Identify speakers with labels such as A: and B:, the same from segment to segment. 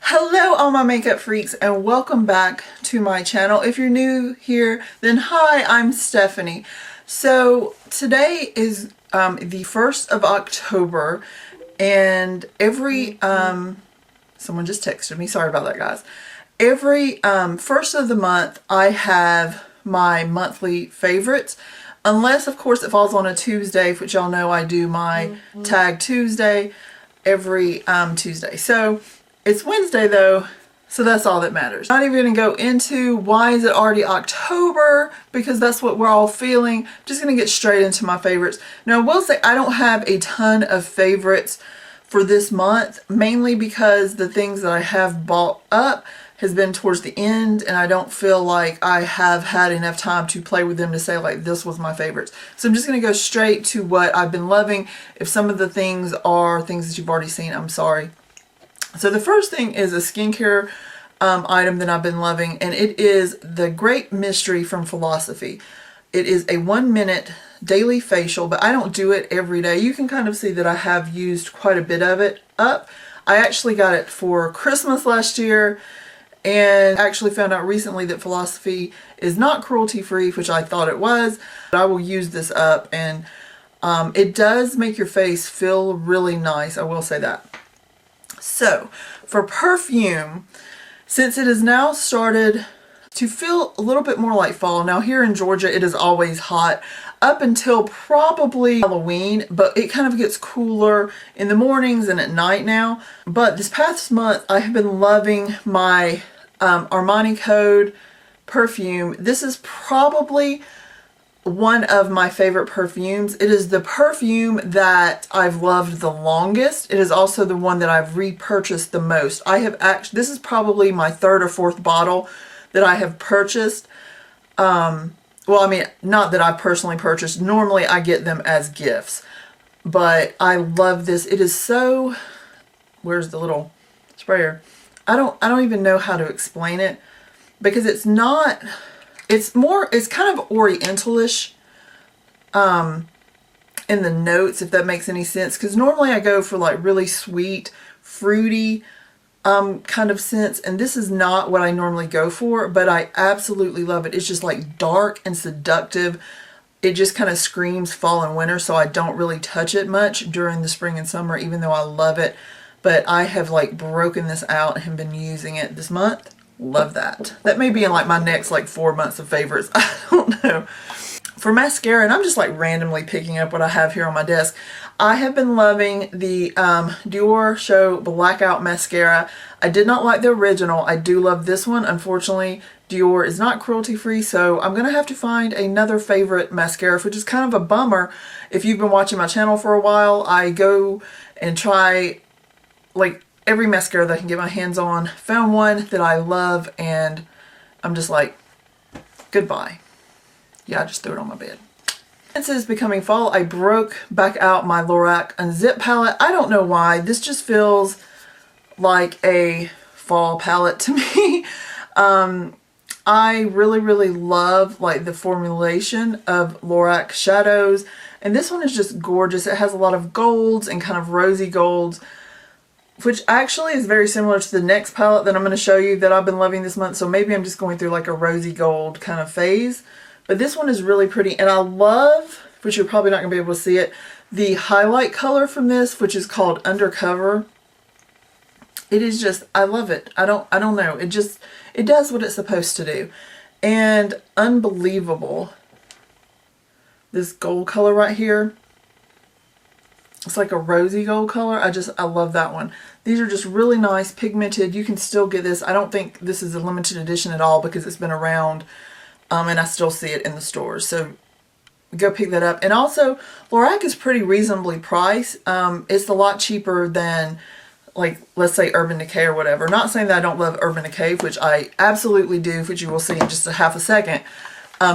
A: Hello all my makeup freaks and welcome back to my channel. If you're new here, then hi, I'm Stephanie. So today is the 1st of October and every, someone just texted me, sorry about that guys. Every first of the month I have my monthly favorites. Unless of course it falls on a Tuesday, which y'all know I do my Tag Tuesday every Tuesday. So it's Wednesday though, so that's all that matters. Not even gonna go into why is it already October, because that's what we're all feeling. Just gonna get straight into my favorites. Now I will say I don't have a ton of favorites for this month, mainly because the things that I have bought up has been towards the end and I don't feel like I have had enough time to play with them to say like this was my favorites. So I'm just going to go straight to what I've been loving. If some of the things are things that you've already seen, I'm sorry. So the first thing is a skincare item that I've been loving, and it is the Great Mystery from Philosophy. It is a 1-minute daily facial, but I don't do it every day. You can kind of see that I have used quite a bit of it up. I actually got it for Christmas last year and actually found out recently that Philosophy is not cruelty-free, which I thought it was. But I will use this up, and it does make your face feel really nice, I will say that. So for perfume, since it has now started to feel a little bit more like fall. Now here in Georgia it is always hot up until probably Halloween, but it kind of gets cooler in the mornings and at night now. But this past month I have been loving my Armani Code perfume. This is probably one of my favorite perfumes. It is the perfume that I've loved the longest. It is also the one that I've repurchased the most. I have actually, this is probably my 3rd or 4th bottle that I have purchased. Well, I mean, not that I personally purchased. Normally I get them as gifts, but I love this. It is so, where's the little sprayer? I don't even know how to explain it, because it's not, it's kind of orientalish in the notes, if that makes any sense, because normally I go for like really sweet, fruity kind of scents, and this is not what I normally go for, but I absolutely love it. It's just like dark and seductive. It just kind of screams fall and winter, so I don't really touch it much during the spring and summer, even though I love it. But I have like broken this out and been using it this month. Love that. That may be in like my next like 4 months of favorites. I don't know. For mascara, and I'm just like randomly picking up what I have here on my desk, I have been loving the Dior Show Blackout Mascara. I did not like the original. I do love this one. Unfortunately, Dior is not cruelty-free, so I'm going to have to find another favorite mascara, which is kind of a bummer. If you've been watching my channel for a while, I go and try like every mascara that I can get my hands on. Found one that I love, and I'm just like, goodbye. Yeah, I just threw it on my bed. Since it is becoming fall, I broke back out my Lorac Unzip palette. I don't know why. This just feels like a fall palette to me. I really love like the formulation of Lorac shadows. And this one is just gorgeous. It has a lot of golds and kind of rosy golds, which actually is very similar to the next palette that I'm going to show you that I've been loving this month. So maybe I'm just going through like a rosy gold kind of phase. But this one is really pretty, and I love, which you're probably not going to be able to see it, the highlight color from this, which is called Undercover. It is just, I love it. I don't know. It does what it's supposed to do. And unbelievable. This gold color right here. It's like a rosy gold color. I love that one. These are just really nice, pigmented. You can still get this. I don't think this is a limited edition at all because it's been around. And I still see it in the stores, so go pick that up. And also, Lorac is pretty reasonably priced. It's a lot cheaper than, like, let's say Urban Decay or whatever. Not saying that I don't love Urban Decay, which I absolutely do, which you will see in just a half a second.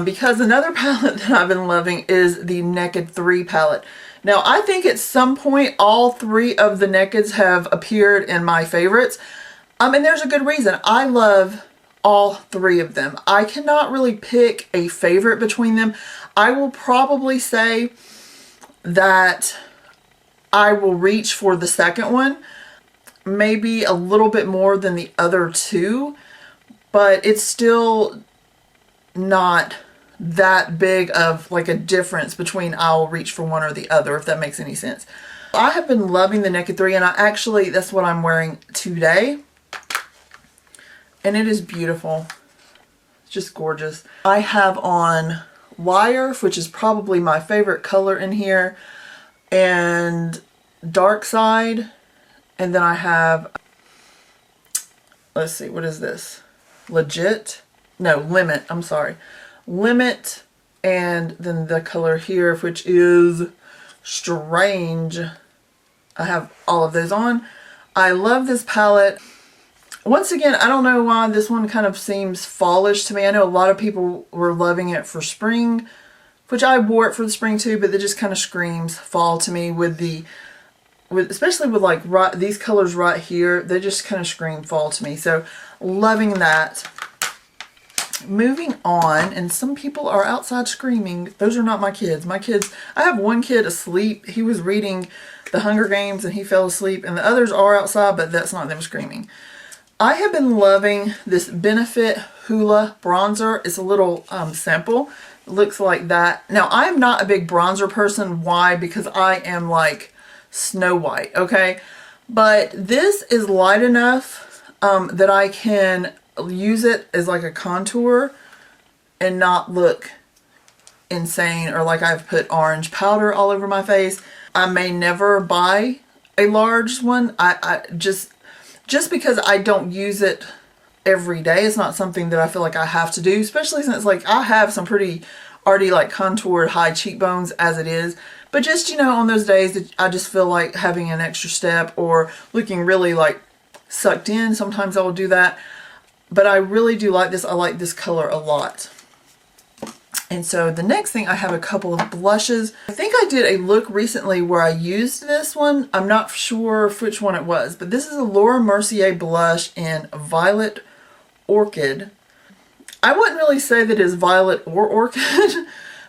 A: Because another palette that I've been loving is the Naked 3 palette. Now, I think at some point, all 3 of the Nakeds have appeared in my favorites. And there's a good reason. I love all 3 of them. I cannot really pick a favorite between them. I will probably say that I will reach for the second one. maybe a little bit more than the other two, but it's still not that big of like a difference between I'll reach for one or the other, if that makes any sense. I have been loving the Naked 3, and that's what I'm wearing today. And it is beautiful. It's just gorgeous. I have on Wire, which is probably my favorite color in here, and Dark Side. And then I have, let's see, what is this? Legit? No, Limit, I'm sorry. Limit, and then the color here, which is Strange. I have all of those on. I love this palette. Once again, I don't know why this one kind of seems fallish to me. I know a lot of people were loving it for spring, which I wore it for the spring too, but it just kind of screams fall to me especially with like these colors right here. They just kind of scream fall to me. So loving that. Moving on, and some people are outside screaming. Those are not my kids. My kids, I have one kid asleep. He was reading The Hunger Games and he fell asleep, and the others are outside, but that's not them screaming. I have been loving this Benefit Hoola bronzer. It's a little sample. It looks like that. Now, I am not a big bronzer person. Why? Because I am like Snow White, okay? But this is light enough that I can use it as like a contour and not look insane or like I've put orange powder all over my face. I may never buy a large one. I just because I don't use it every day. It's not something that I feel like I have to do, especially since like I have some pretty already like contoured high cheekbones as it is. But just, you know, on those days that I just feel like having an extra step or looking really like sucked in, sometimes I will do that. But I really do like this. I like this color a lot. And so the next thing, I have a couple of blushes. I think I did a look recently where I used this one. I'm not sure which one it was, but this is a Laura Mercier blush in Violet Orchid. I wouldn't really say that it's violet or orchid,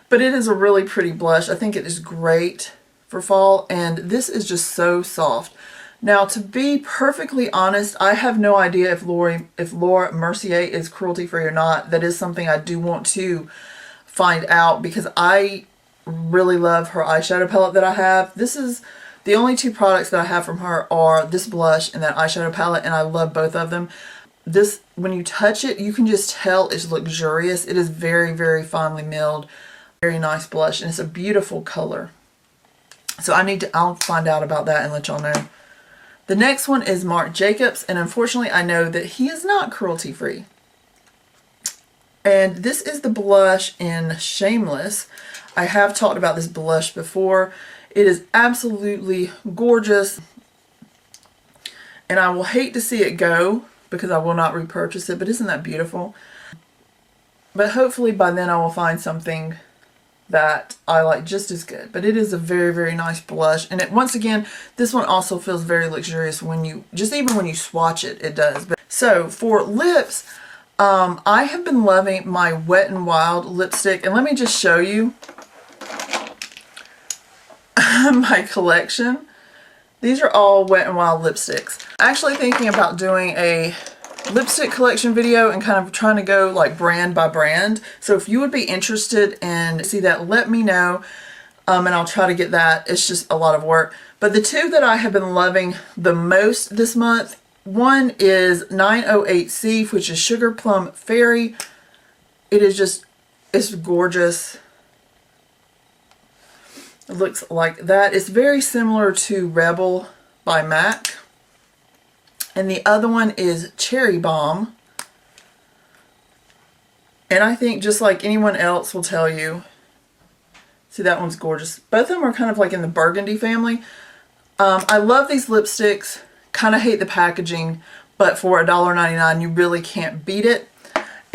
A: but it is a really pretty blush. I think it is great for fall, and this is just so soft. Now, to be perfectly honest, I have no idea if Laura Mercier is cruelty-free or not. That is something I do want to find out, because I really love her eyeshadow palette that I have. This is the only two products that I have from her are this blush and that eyeshadow palette, and I love both of them. This, when you touch it, you can just tell it's luxurious. It is very, very finely milled. Very nice blush, and it's a beautiful color. So I'll find out about that and let y'all know. The next one is Marc Jacobs, and unfortunately I know that he is not cruelty-free. And this is the blush in Shameless. I have talked about this blush before. It is absolutely gorgeous, and I will hate to see it go because I will not repurchase it, but isn't that beautiful? But hopefully by then I will find something that I like just as good. But it is a very, very nice blush. And once again, this one also feels very luxurious when you, even when you swatch it, it does. So for lips, I have been loving my Wet n Wild lipstick. And let me just show you my collection. These are all Wet n Wild lipsticks. Actually thinking about doing a lipstick collection video and kind of trying to go like brand by brand. So if you would be interested in see that, let me know, and I'll try to get that. It's just a lot of work. But the two that I have been loving the most this month, one is 908C, which is Sugar Plum Fairy. It is just, it's gorgeous. It looks like that. It's very similar to Rebel by MAC. And the other one is Cherry Bomb. And I think just like anyone else will tell you, see, that one's gorgeous. Both of them are kind of like in the burgundy family. I love these lipsticks. Kind of hate the packaging, but for $1.99 you really can't beat it.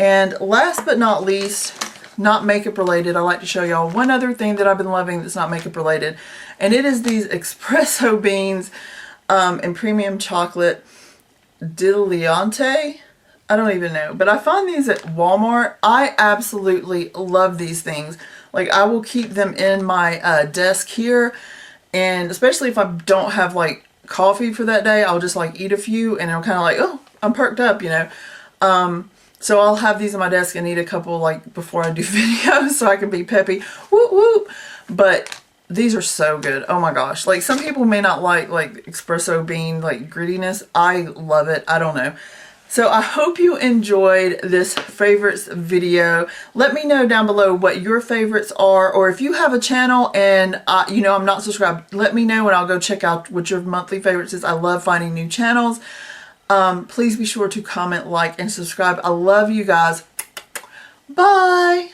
A: And last but not least, not makeup related, I like to show y'all one other thing that I've been loving that's not makeup related. And it is these espresso beans in premium chocolate. Dilettante? I don't even know, but I found these at Walmart. I absolutely love these things. Like, I will keep them in my desk here, and especially if I don't have like coffee for that day, I'll just like eat a few and I'm kind of like, oh, I'm perked up, you know. So I'll have these on my desk and eat a couple like before I do videos so I can be peppy. Whoop whoop. But these are so good. Oh my gosh. Like some people may not like espresso bean like grittiness. I love it. I don't know. So I hope you enjoyed this favorites video. Let me know down below what your favorites are, or if you have a channel and you know I'm not subscribed, let me know and I'll go check out what your monthly favorites is. I love finding new channels. Please be sure to comment, like, and subscribe. I love you guys. Bye.